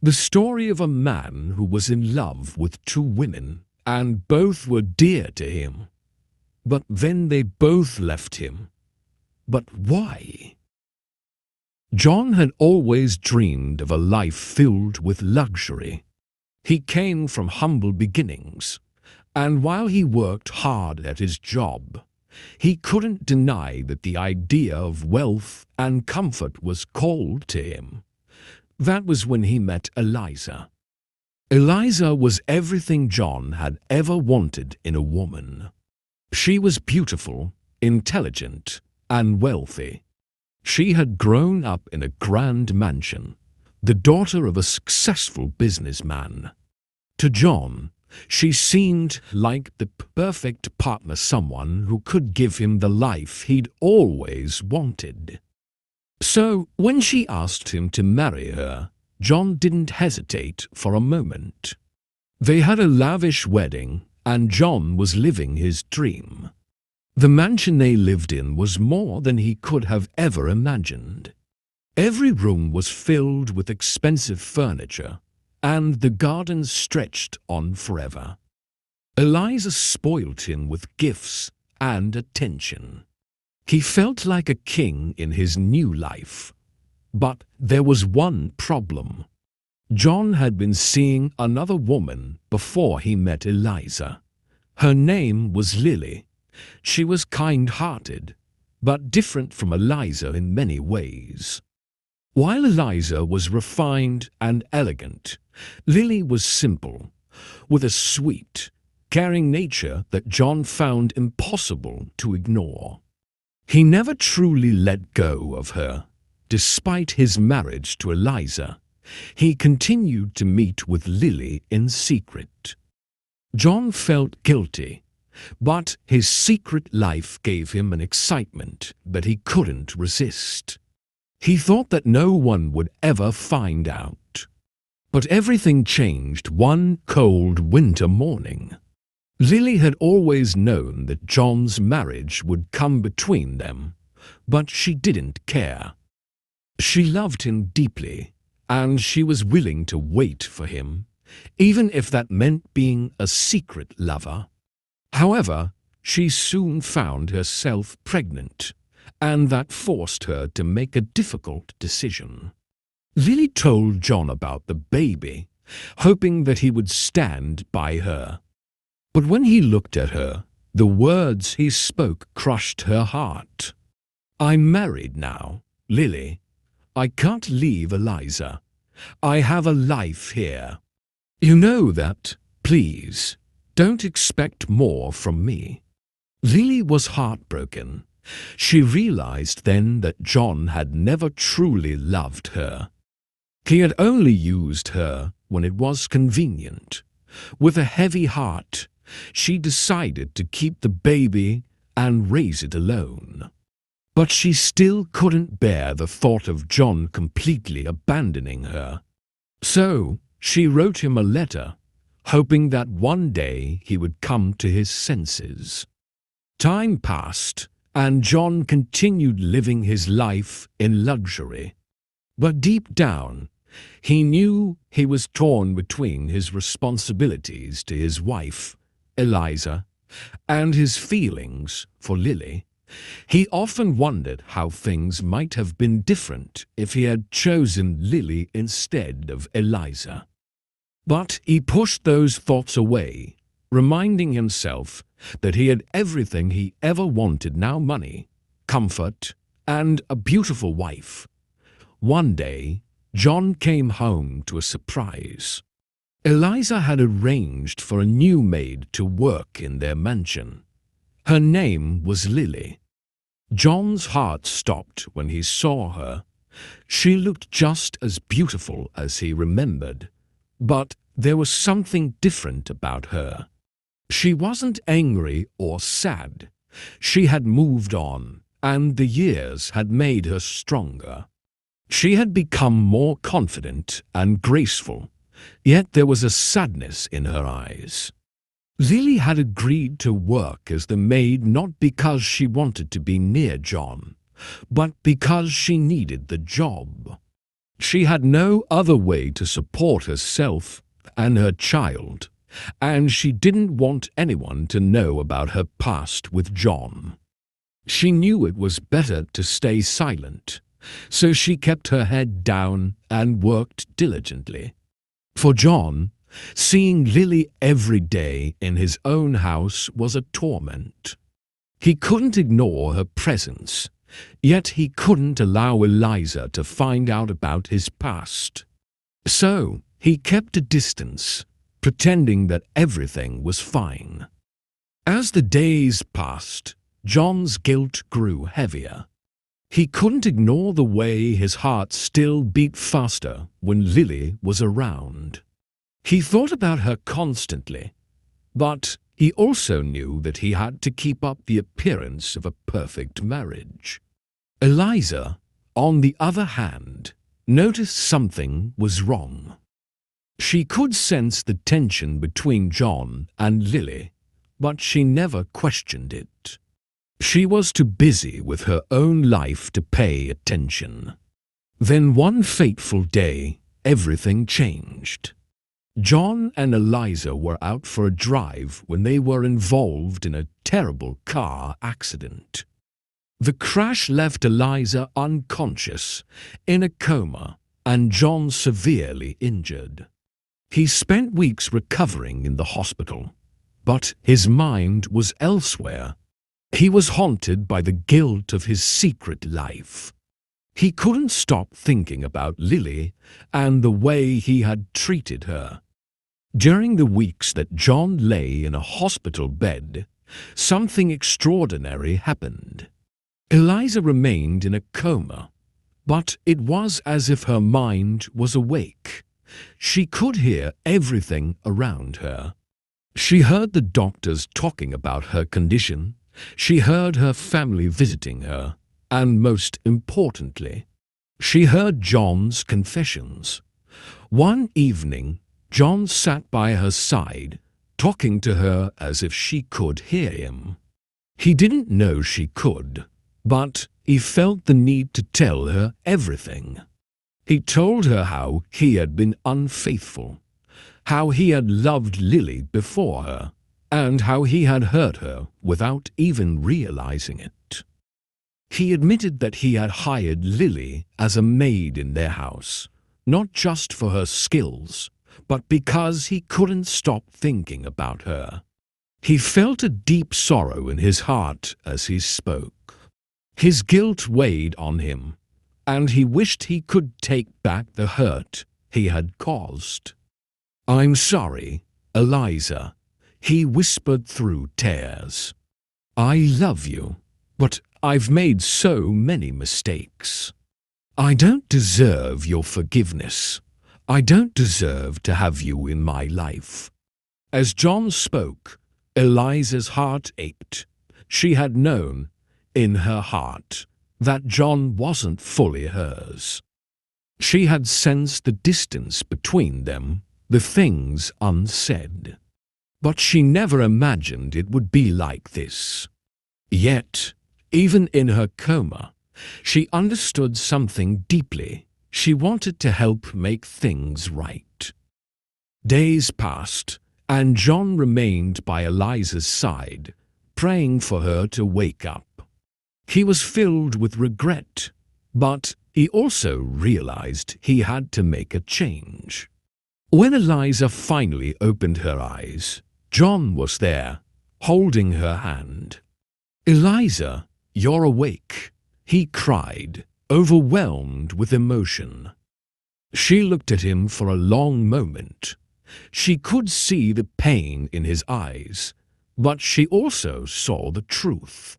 The story of a man who was in love with two women, and both were dear to him. But then they both left him. But why? John had always dreamed of a life filled with luxury. He came from humble beginnings, and while he worked hard at his job, he couldn't deny that the idea of wealth and comfort was called to him. That was when he met Eliza. Eliza was everything John had ever wanted in a woman. She was beautiful, intelligent, and wealthy. She had grown up in a grand mansion, the daughter of a successful businessman. To John, she seemed like the perfect partner, someone who could give him the life he'd always wanted. So, when she asked him to marry her, John didn't hesitate for a moment. They had a lavish wedding, and John was living his dream. The mansion they lived in was more than he could have ever imagined. Every room was filled with expensive furniture, and the gardens stretched on forever. Eliza spoiled him with gifts and attention. He felt like a king in his new life. But there was one problem. John had been seeing another woman before he met Eliza. Her name was Lily. She was kind-hearted, but different from Eliza in many ways. While Eliza was refined and elegant, Lily was simple, with a sweet, caring nature that John found impossible to ignore. He never truly let go of her. Despite his marriage to Eliza, he continued to meet with Lily in secret. John felt guilty, but his secret life gave him an excitement that he couldn't resist. He thought that no one would ever find out. But everything changed one cold winter morning. Lily had always known that John's marriage would come between them, but she didn't care. She loved him deeply, and she was willing to wait for him, even if that meant being a secret lover. However, she soon found herself pregnant, and that forced her to make a difficult decision. Lily told John about the baby, hoping that he would stand by her. But when he looked at her, the words he spoke crushed her heart. "I'm married now, Lily. I can't leave Eliza. I have a life here. You know that, please. Don't expect more from me." Lily was heartbroken. She realized then that John had never truly loved her. He had only used her when it was convenient. With a heavy heart, she decided to keep the baby and raise it alone. But she still couldn't bear the thought of John completely abandoning her. So she wrote him a letter, hoping that one day he would come to his senses. Time passed, and John continued living his life in luxury. But deep down, he knew he was torn between his responsibilities to his wife, Eliza, and his feelings for Lily. He often wondered how things might have been different if he had chosen Lily instead of Eliza. But he pushed those thoughts away, reminding himself that he had everything he ever wanted now: money, comfort, and a beautiful wife. One day, John came home to a surprise. Eliza had arranged for a new maid to work in their mansion. Her name was Lily. John's heart stopped when he saw her. She looked just as beautiful as he remembered, but there was something different about her. She wasn't angry or sad. She had moved on, and the years had made her stronger. She had become more confident and graceful, yet there was a sadness in her eyes. Lily had agreed to work as the maid not because she wanted to be near John, but because she needed the job. She had no other way to support herself and her child, and she didn't want anyone to know about her past with John. She knew it was better to stay silent, so she kept her head down and worked diligently. For John, seeing Lily every day in his own house was a torment. He couldn't ignore her presence, yet he couldn't allow Eliza to find out about his past. So he kept a distance, pretending that everything was fine. As the days passed, John's guilt grew heavier. He couldn't ignore the way his heart still beat faster when Lily was around. He thought about her constantly, but he also knew that he had to keep up the appearance of a perfect marriage. Eliza, on the other hand, noticed something was wrong. She could sense the tension between John and Lily, but she never questioned it. She was too busy with her own life to pay attention. Then one fateful day, everything changed. John and Eliza were out for a drive when they were involved in a terrible car accident. The crash left Eliza unconscious, in a coma, and John severely injured. He spent weeks recovering in the hospital, but his mind was elsewhere. He was haunted by the guilt of his secret life. He couldn't stop thinking about Lily and the way he had treated her. During the weeks that John lay in a hospital bed, something extraordinary happened. Eliza remained in a coma, but it was as if her mind was awake. She could hear everything around her. She heard the doctors talking about her condition. She heard her family visiting her, and most importantly, she heard John's confessions. One evening, John sat by her side, talking to her as if she could hear him. He didn't know she could, but he felt the need to tell her everything. He told her how he had been unfaithful, how he had loved Lily before her, and how he had hurt her without even realizing it. He admitted that he had hired Lily as a maid in their house, not just for her skills, but because he couldn't stop thinking about her. He felt a deep sorrow in his heart as he spoke. His guilt weighed on him, and he wished he could take back the hurt he had caused. "I'm sorry, Eliza," he whispered through tears. "I love you, but I've made so many mistakes. I don't deserve your forgiveness. I don't deserve to have you in my life." As John spoke, Eliza's heart ached. She had known, in her heart, that John wasn't fully hers. She had sensed the distance between them, the things unsaid. But she never imagined it would be like this. Yet, even in her coma, she understood something deeply. She wanted to help make things right. Days passed, and John remained by Eliza's side, praying for her to wake up. He was filled with regret, but he also realized he had to make a change. When Eliza finally opened her eyes, John was there, holding her hand. "Eliza, you're awake," he cried, overwhelmed with emotion. She looked at him for a long moment. She could see the pain in his eyes, but she also saw the truth.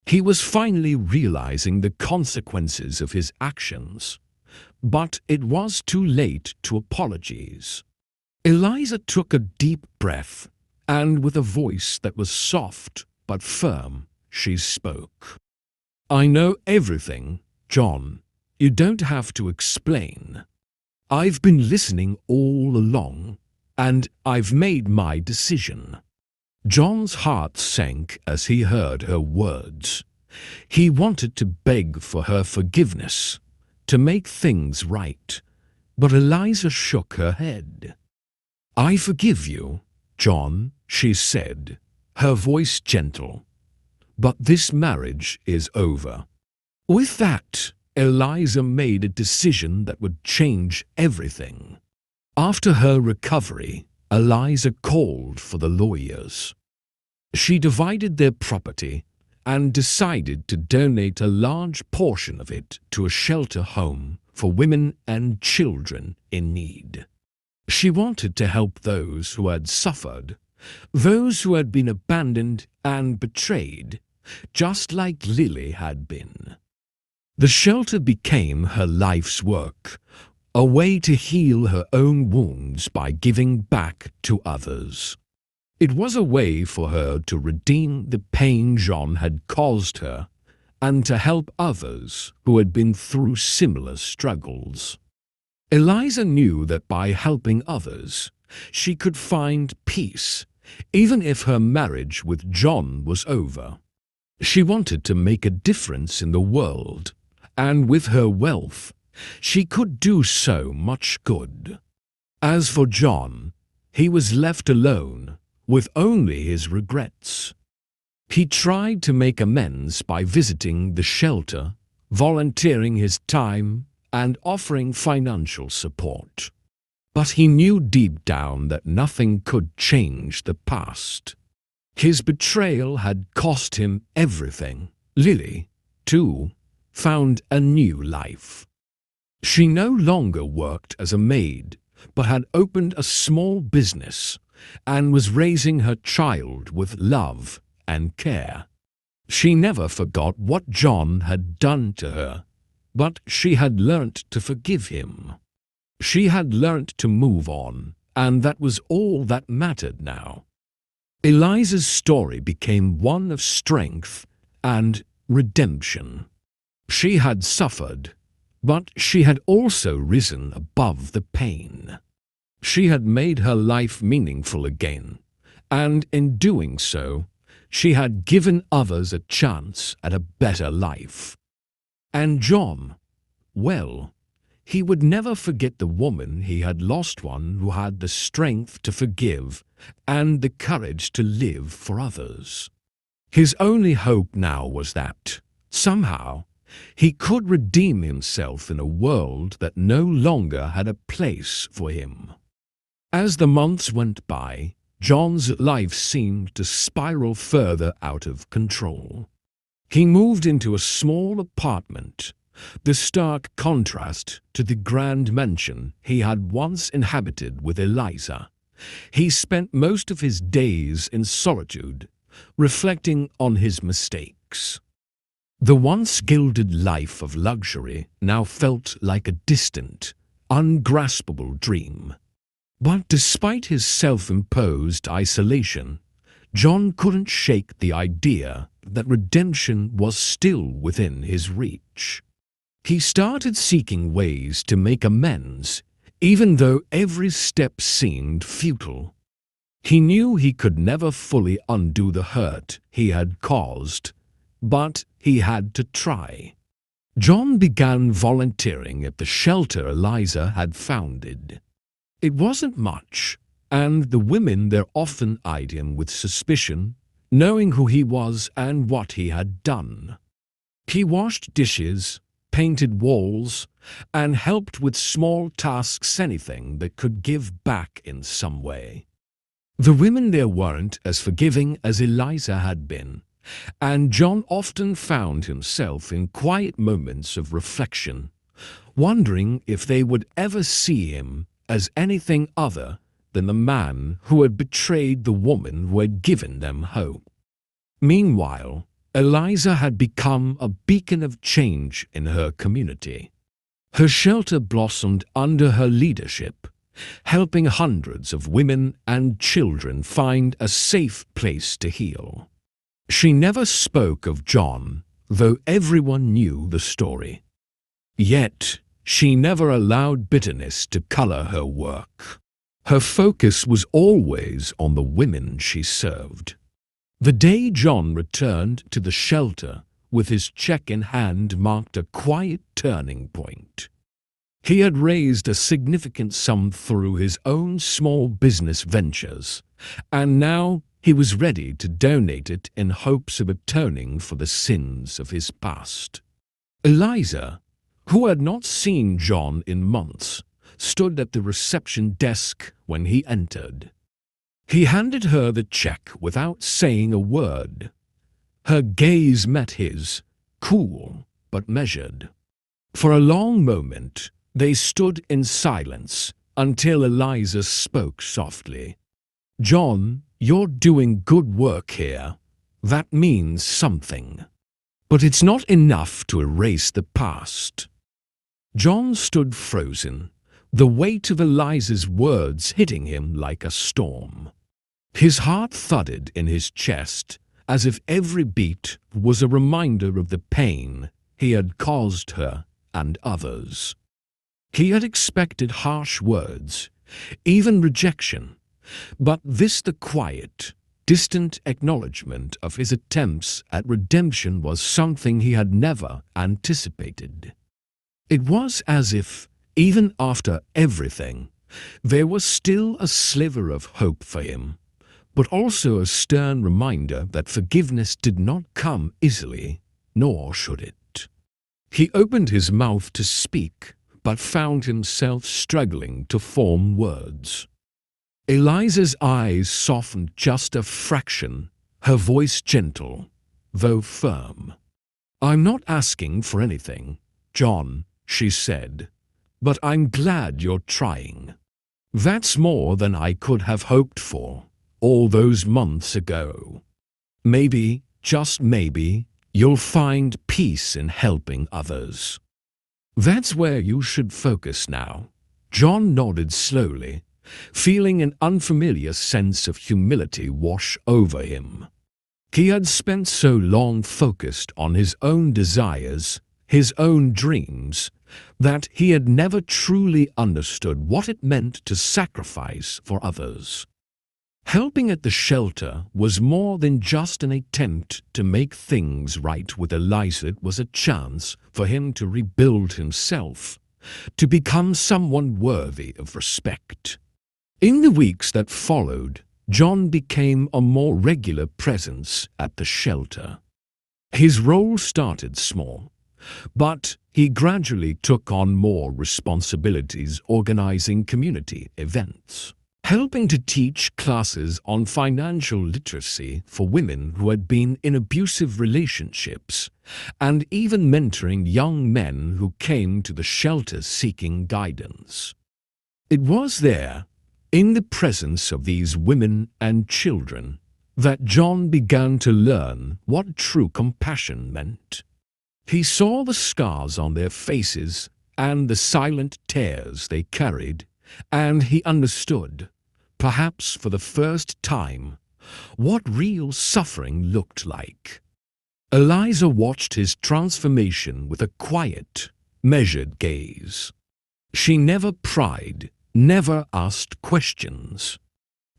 He was finally realizing the consequences of his actions, but it was too late to apologize. Eliza took a deep breath, and with a voice that was soft but firm, she spoke. "I know everything, John. You don't have to explain. I've been listening all along, and I've made my decision." John's heart sank as he heard her words. He wanted to beg for her forgiveness, to make things right, but Eliza shook her head. "I forgive you, John," she said, her voice gentle, "but this marriage is over." With that, Eliza made a decision that would change everything. After her recovery, Eliza called for the lawyers. She divided their property and decided to donate a large portion of it to a shelter home for women and children in need. She wanted to help those who had suffered, those who had been abandoned and betrayed, just like Lily had been. The shelter became her life's work, a way to heal her own wounds by giving back to others. It was a way for her to redeem the pain John had caused her and to help others who had been through similar struggles. Eliza knew that by helping others, she could find peace, even if her marriage with John was over. She wanted to make a difference in the world, and with her wealth, she could do so much good. As for John, he was left alone with only his regrets. He tried to make amends by visiting the shelter, volunteering his time, and offering financial support. But he knew deep down that nothing could change the past. His betrayal had cost him everything. Lily, too, found a new life. She no longer worked as a maid, but had opened a small business and was raising her child with love and care. She never forgot what John had done to her, but she had learnt to forgive him. She had learnt to move on, and that was all that mattered now. Eliza's story became one of strength and redemption. She had suffered, but she had also risen above the pain. She had made her life meaningful again, and in doing so, she had given others a chance at a better life. And John, well, he would never forget the woman he had lost, one who had the strength to forgive and the courage to live for others. His only hope now was that, somehow, he could redeem himself in a world that no longer had a place for him. As the months went by, John's life seemed to spiral further out of control. He moved into a small apartment, the stark contrast to the grand mansion he had once inhabited with Eliza. He spent most of his days in solitude, reflecting on his mistakes. The once gilded life of luxury now felt like a distant, ungraspable dream. But despite his self-imposed isolation, John couldn't shake the idea that redemption was still within his reach. He started seeking ways to make amends, even though every step seemed futile. He knew he could never fully undo the hurt he had caused, but he had to try. John began volunteering at the shelter Eliza had founded. It wasn't much, and the women there often eyed him with suspicion, knowing who he was and what he had done. He washed dishes, painted walls, and helped with small tasks, anything that could give back in some way. The women there weren't as forgiving as Eliza had been, and John often found himself in quiet moments of reflection, wondering if they would ever see him as anything other than the man who had betrayed the woman who had given them hope. Meanwhile, Eliza had become a beacon of change in her community. Her shelter blossomed under her leadership, helping hundreds of women and children find a safe place to heal. She never spoke of John, though everyone knew the story. Yet, she never allowed bitterness to color her work. Her focus was always on the women she served. The day John returned to the shelter with his check in hand, marked a quiet turning point. He had raised a significant sum through his own small business ventures, and now he was ready to donate it in hopes of atoning for the sins of his past. Eliza, who had not seen John in months, stood at the reception desk when he entered. He handed her the check without saying a word. Her gaze met his, cool but measured. For a long moment, they stood in silence until Eliza spoke softly. "John, you're doing good work here. That means something. But it's not enough to erase the past." John stood frozen, the weight of Eliza's words hitting him like a storm. His heart thudded in his chest, as if every beat was a reminder of the pain he had caused her and others. He had expected harsh words, even rejection, but this, the quiet, distant acknowledgement of his attempts at redemption, was something he had never anticipated. It was as if, even after everything, there was still a sliver of hope for him, but also a stern reminder that forgiveness did not come easily, nor should it. He opened his mouth to speak, but found himself struggling to form words. Eliza's eyes softened just a fraction, her voice gentle, though firm. "I'm not asking for anything, John," she said, "but I'm glad you're trying. That's more than I could have hoped for all those months ago. Maybe, just maybe, you'll find peace in helping others. That's where you should focus now." John nodded slowly, feeling an unfamiliar sense of humility wash over him. He had spent so long focused on his own desires, his own dreams, that he had never truly understood what it meant to sacrifice for others. Helping at the shelter was more than just an attempt to make things right with Eliza. It was a chance for him to rebuild himself, to become someone worthy of respect. In the weeks that followed, John became a more regular presence at the shelter. His role started small, but he gradually took on more responsibilities, organizing community events, helping to teach classes on financial literacy for women who had been in abusive relationships, and even mentoring young men who came to the shelter seeking guidance. It was there, in the presence of these women and children, that John began to learn what true compassion meant. He saw the scars on their faces and the silent tears they carried, and he understood, perhaps for the first time, what real suffering looked like. Eliza watched his transformation with a quiet, measured gaze. She never pried, never asked questions.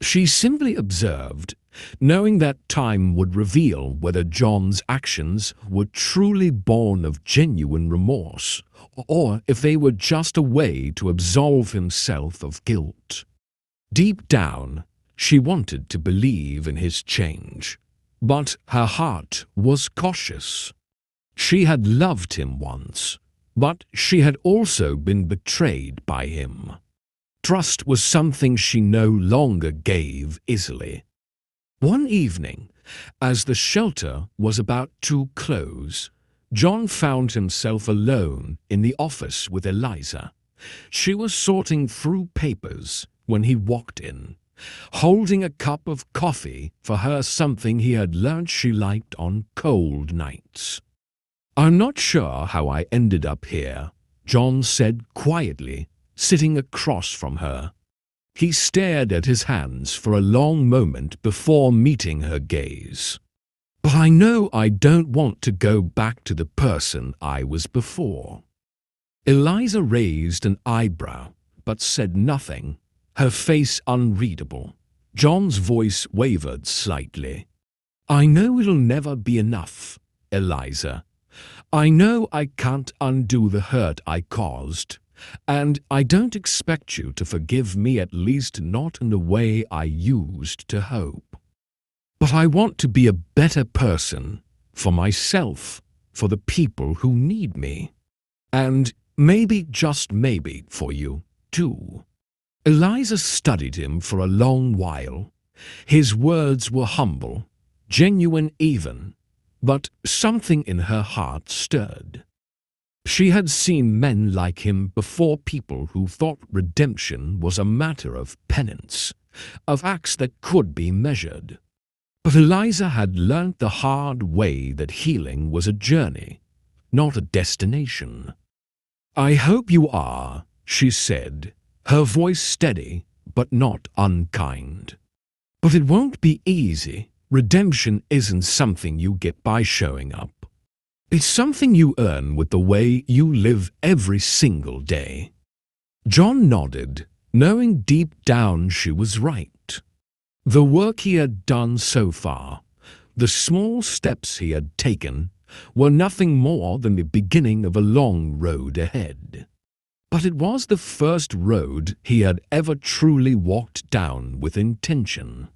She simply observed, knowing that time would reveal whether John's actions were truly born of genuine remorse, or if they were just a way to absolve himself of guilt. Deep down, she wanted to believe in his change, but her heart was cautious. She had loved him once, but she had also been betrayed by him. Trust was something she no longer gave easily. One evening, as the shelter was about to close, John found himself alone in the office with Eliza. She was sorting through papers when he walked in, holding a cup of coffee for her, something he had learned she liked on cold nights. "I'm not sure how I ended up here," John said quietly, sitting across from her. He stared at his hands for a long moment before meeting her gaze. "But I know I don't want to go back to the person I was before." Eliza raised an eyebrow, but said nothing, her face unreadable. John's voice wavered slightly. "I know it'll never be enough, Eliza. I know I can't undo the hurt I caused, and I don't expect you to forgive me, at least not in the way I used to hope. But I want to be a better person for myself, for the people who need me, and maybe, just maybe, for you too. Eliza studied him for a long while. His words were humble, genuine even, but something in her heart stirred. She had seen men like him before, people who thought redemption was a matter of penance, of acts that could be measured. But Eliza had learnt the hard way that healing was a journey, not a destination. "I hope you are," she said, her voice steady but not unkind. "But it won't be easy. Redemption isn't something you get by showing up. It's something you earn with the way you live every single day." John nodded, knowing deep down she was right. The work he had done so far, the small steps he had taken, were nothing more than the beginning of a long road ahead. But it was the first road he had ever truly walked down with intention.